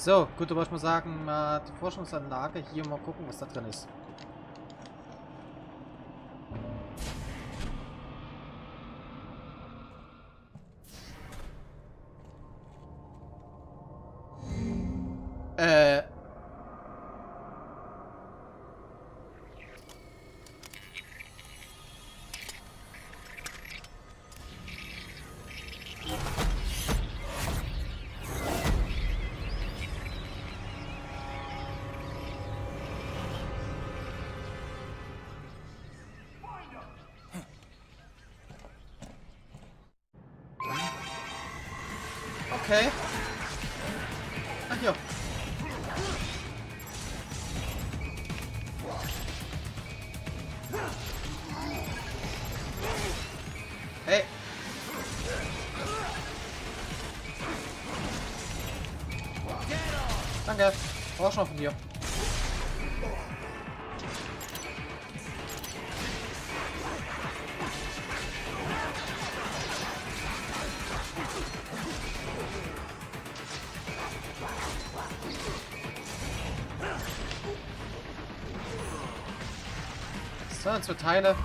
So, gut, aber ich muss sagen, die Forschungsanlage hier mal gucken, was da drin ist. Äh. Okay. Ach ja. Hey. Danke. Brauch schon von dir. So, 2 Teile.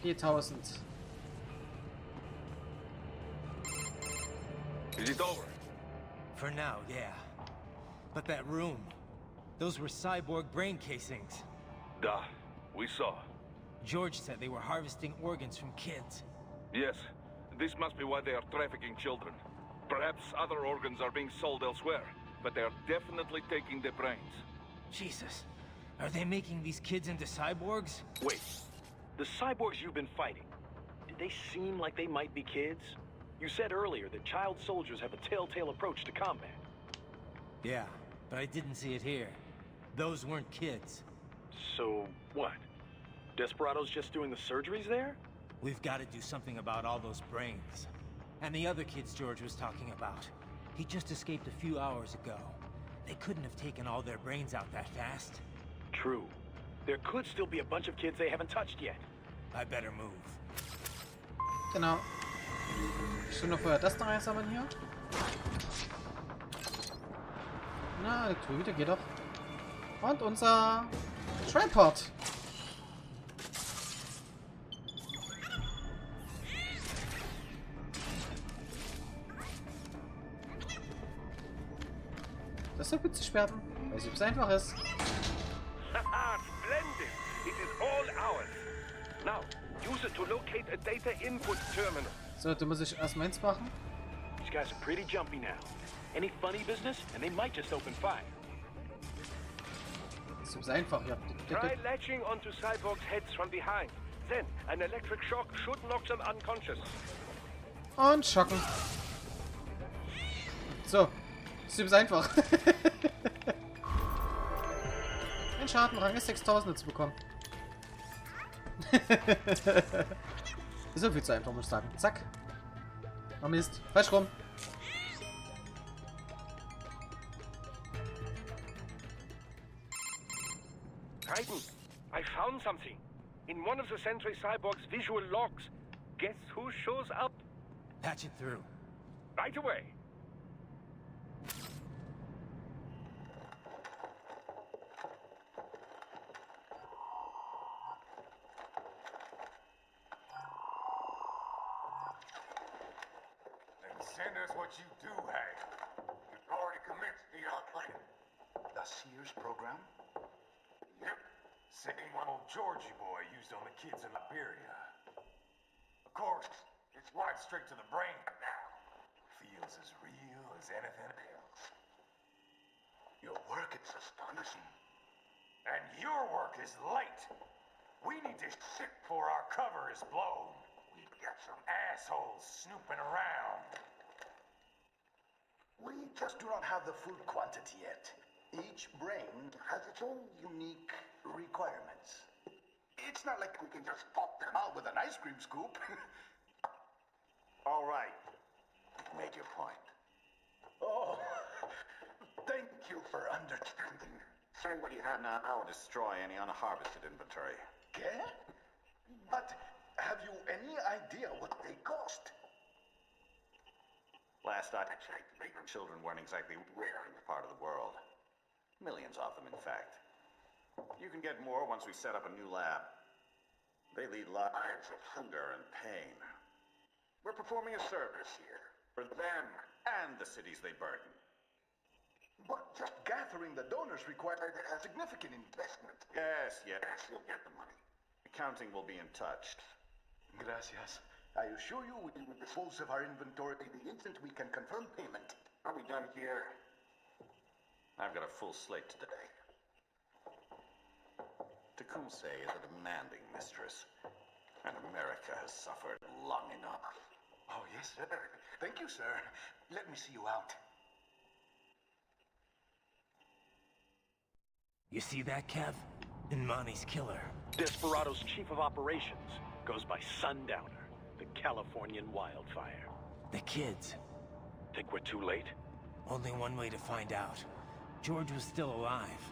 4000. Is it over? For now, yeah. But that room, those were cyborg brain casings. Duh, we saw. George said they were harvesting organs from kids. Yes, this must be why they are trafficking children. Perhaps other organs are being sold elsewhere, but they are definitely taking the brains. Jesus, are they making these kids into cyborgs? Wait, the cyborgs you've been fighting, did they seem like they might be kids? You said earlier that child soldiers have a telltale approach to combat. Yeah, but I didn't see it here. Those weren't kids. So, what? Desperados just doing the surgeries there? We've got to do something about all those brains. And the other kids George was talking about. He just escaped a few hours ago. They couldn't have taken all their brains out that fast. True. There could still be a bunch of kids they haven't touched yet. I better move. Genau. Ich will noch vorher das noch einsammeln hier. Na, Elektrolyte geht doch. Und unser Tripod. Das soll witzig werden, weil es einfach ist. Haha, splendid! It is all ours. Now, use it to locate a data input terminal. So, du musst ich erstmal eins machen. These guys are pretty jumpy now. Any funny business, and they might just open fire. Das ist einfach, ja. Try latching onto cyborgs' heads from behind. Then, an electric shock should knock them unconscious. Und schocken. So. Das ist einfach. Ein Schadenrang ist 6000 zu bekommen. Ist so viel zu einfach, muss ich sagen. Zack. Oh Mist. Falsch rum. Titan, I found something. In one of the Sentry Cyborg's visual logs. Guess who shows up? Patch it through. Right away. Send us what you do have. You've already commenced the plan. The Sears program? Yep. Same one old Georgie boy used on the kids in Liberia. Of course, it's right straight to the brain now. Feels as real as anything else. Your work is astonishing. And your work is late. We need to ship before our cover is blown. We've got some assholes snooping around. We just do not have the full quantity yet. Each brain has its own unique requirements. It's not like we can just pop them out with an ice cream scoop. All right. Make your point. Oh, thank you for understanding. Send what you have now or destroy any unharvested inventory. Okay? But have you any idea what they cost? Last I checked, children weren't exactly rare in the part of the world. Millions of them, in fact. You can get more once we set up a new lab. They lead lives of hunger and pain. We're performing a service here for them and the cities they burden. But just gathering the donors required a significant investment. Yes, you'll get the money. Accounting will be in touch. Gracias. I assure you we will dispose of our inventory the instant we can confirm payment. Are we done here? I've got a full slate today. Tecumseh is a demanding mistress, and America has suffered long enough. Oh, yes, sir. Thank you, sir. Let me see you out. You see that, Kev? Inmani's killer. Desperado's chief of operations goes by Sundowner, the Californian wildfire. The kids. Think we're too late? Only one way to find out. George was still alive.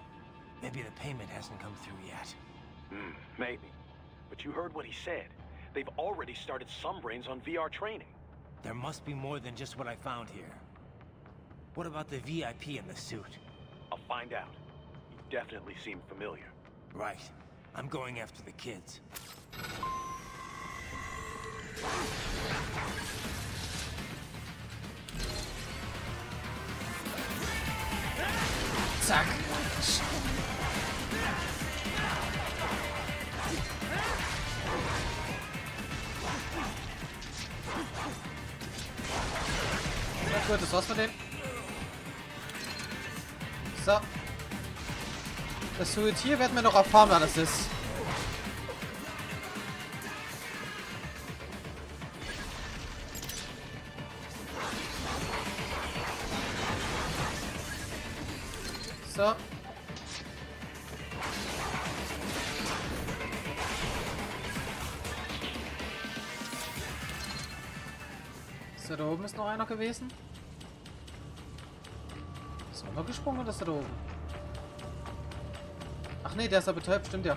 Maybe the payment hasn't come through yet. Maybe. But you heard what he said. They've already started some brains on VR training. There must be more than just what I found here. What about the VIP in the suit? I'll find out. You definitely seem familiar. Right. I'm going after the kids. Zack. Ja, gut, das war's von dem. So. Das Suit hier werden wir noch erfahren, wer das ist. So. So, da oben ist noch einer gewesen. Ist er noch gesprungen oder ist er da oben? Ach nee, der ist ja betäubt, stimmt ja.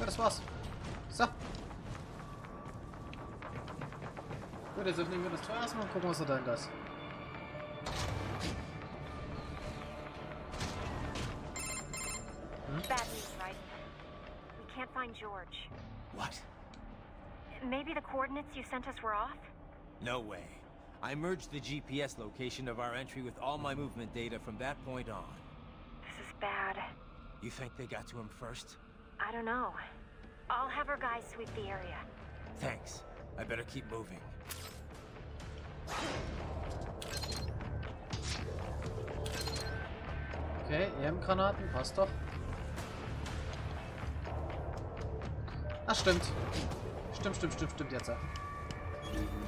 Ja, das war's. So. Gut, jetzt öffnen wir das Tor erstmal und gucken, was da drin ist. Bad news, right? We can't find George. What? Maybe the coordinates you sent us were off? No way. I merged the GPS location of our entry with all my movement data from that point on. This is bad. You think they got to him first? I don't know. I'll have our guys sweep the area. Thanks. I better keep moving. Okay, EM-Granaten, passt doch. Ach, stimmt. Stimmt jetzt.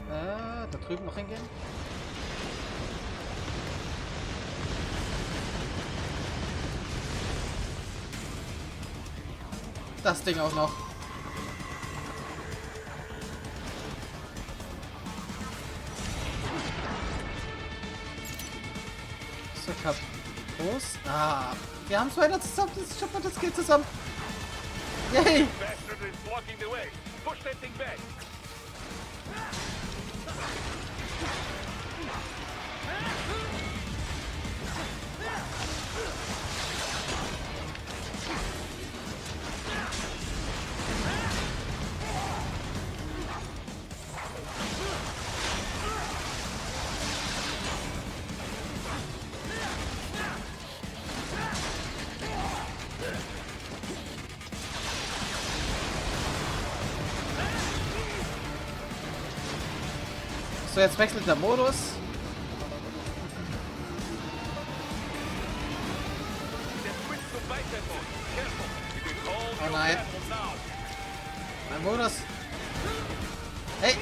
Da drüben noch hingehen. Das Ding auch noch. So, Kapos. Ah, wir haben es weiter zusammen. Das geht zusammen. Yay! Bastard is blocking the way. Push that thing back. So, jetzt wechselt der Modus. Oh nein. Mein Modus. Hey!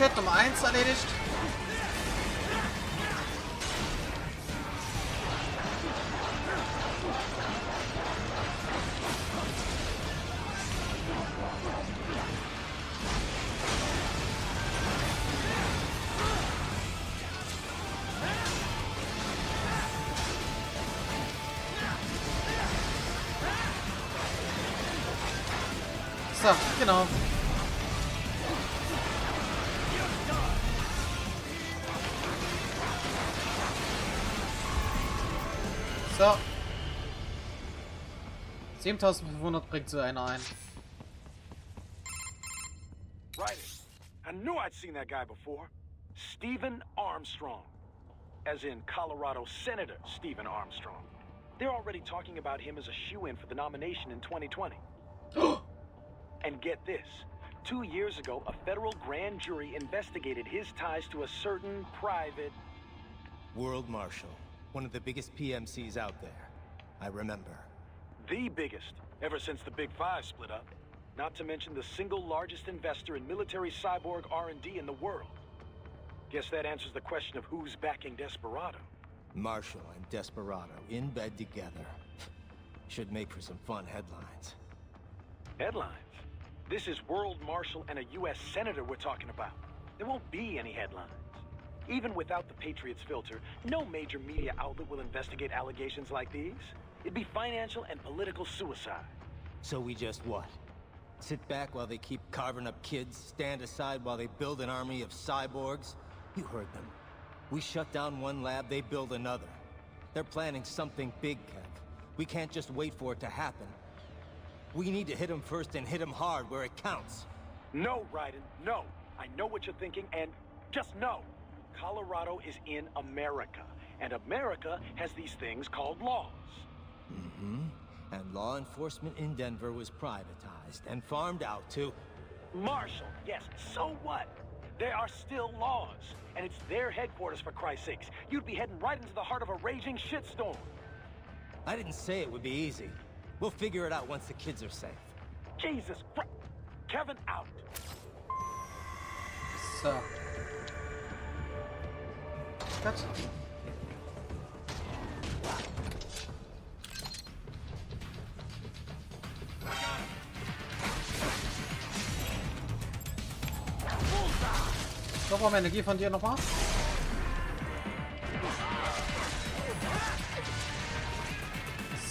Shit, Nummer 1 erledigt. So, genau. So. 7500 bringt so einer ein. Right. I knew I'd seen that guy before. Stephen Armstrong. As in Colorado Senator Stephen Armstrong. They're already talking about him as a shoo-in for the nomination in 2020. And get this. 2 years ago, a federal grand jury investigated his ties to a certain private... World Marshal. One of the biggest PMCs out there. I remember. The biggest, ever since the Big Five split up. Not to mention the single largest investor in military cyborg R&D in the world. Guess that answers the question of who's backing Desperado. Marshall and Desperado in bed together. Should make for some fun headlines. Headlines? This is World Marshal and a U.S. Senator we're talking about. There won't be any headlines. Even without the Patriots filter, no major media outlet will investigate allegations like these. It'd be financial and political suicide. So we just what? Sit back while they keep carving up kids, stand aside while they build an army of cyborgs? You heard them. We shut down one lab, they build another. They're planning something big, Kev. We can't just wait for it to happen. We need to hit them first and hit them hard where it counts. No, Raiden, no. I know what you're thinking, and just no. Colorado is in America, and America has these things called laws. Mm-hmm. And law enforcement in Denver was privatized and farmed out to... Marshall, yes, so what? There are still laws, and it's their headquarters, for Christ's sakes. You'd be heading right into the heart of a raging shitstorm. I didn't say it would be easy. We'll figure it out once the kids are safe. Jesus Christ. Kevin out. So. Gut. So, brauchen wir Energie von dir nochmal.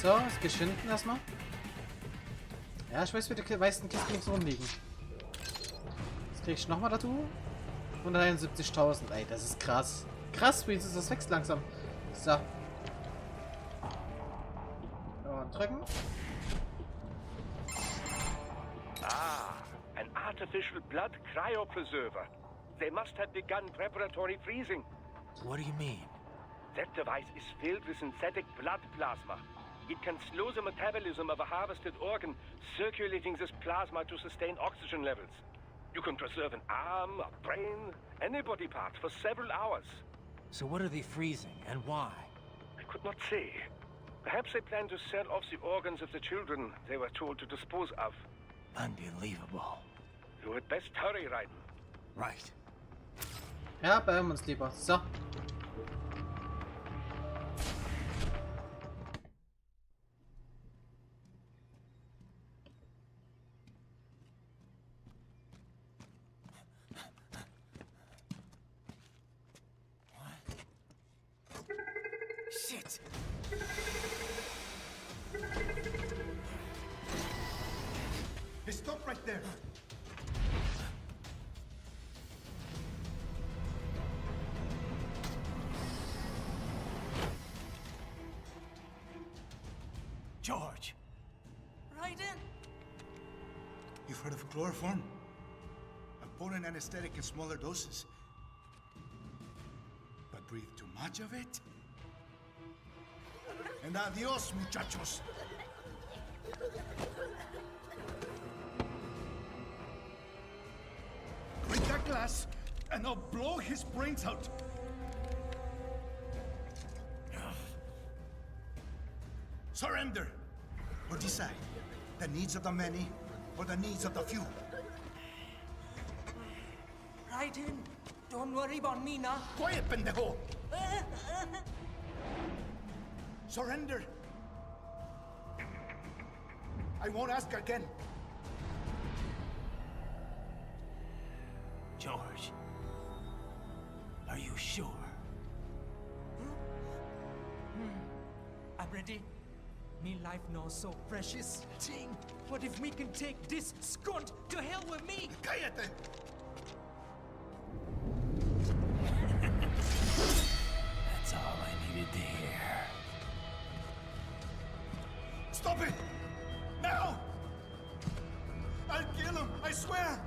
So, es geht hinten erstmal. Ja, ich weiß, wie die meisten Kisten links rumliegen. Jetzt krieg ich nochmal dazu. 171.000. Ey, das ist krass. Krass, wie das wächst langsam. So. Und drücken. Ah, an artificial blood cryopreserver. They must have begun preparatory freezing. What do you mean? That device is filled with synthetic blood plasma. It can slow the metabolism of a harvested organ, circulating this plasma to sustain oxygen levels. You can preserve an arm, a brain, any body part for several hours. So what are they freezing, and why? I could not say. Perhaps they plan to sell off the organs of the children they were told to dispose of. Unbelievable. You had best hurry, Raiden. Right. Ja, beeilen wir uns lieber. So. Shit! Hey, stop right there. George! Right in. You've heard of chloroform? A potent anesthetic in smaller doses. But breathe too much of it? And adios, muchachos. Break that glass, and I'll blow his brains out. Surrender, or decide the needs of the many or the needs of the few. right in. Don't worry about me now. Quiet, pendejo! Surrender! I won't ask again. George, are you sure? I'm ready. Me life now so precious. Ting, what if me can take this skunt to hell with me? Cállate! That's all I needed to hear. Stop it! Now! I'll kill him, I swear!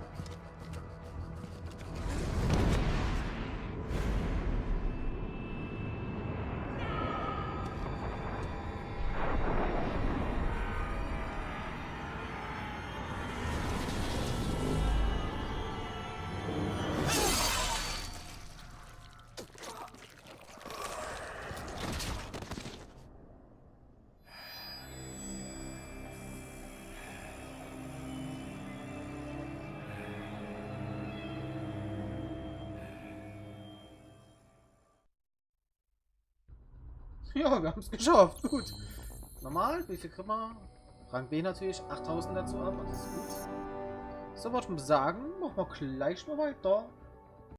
Ja, wir haben es geschafft. Gut. Normal, wie viel kriegen wir? Rang B natürlich 8000 dazu, aber das ist gut. So, würde ich mal sagen, machen wir gleich mal weiter.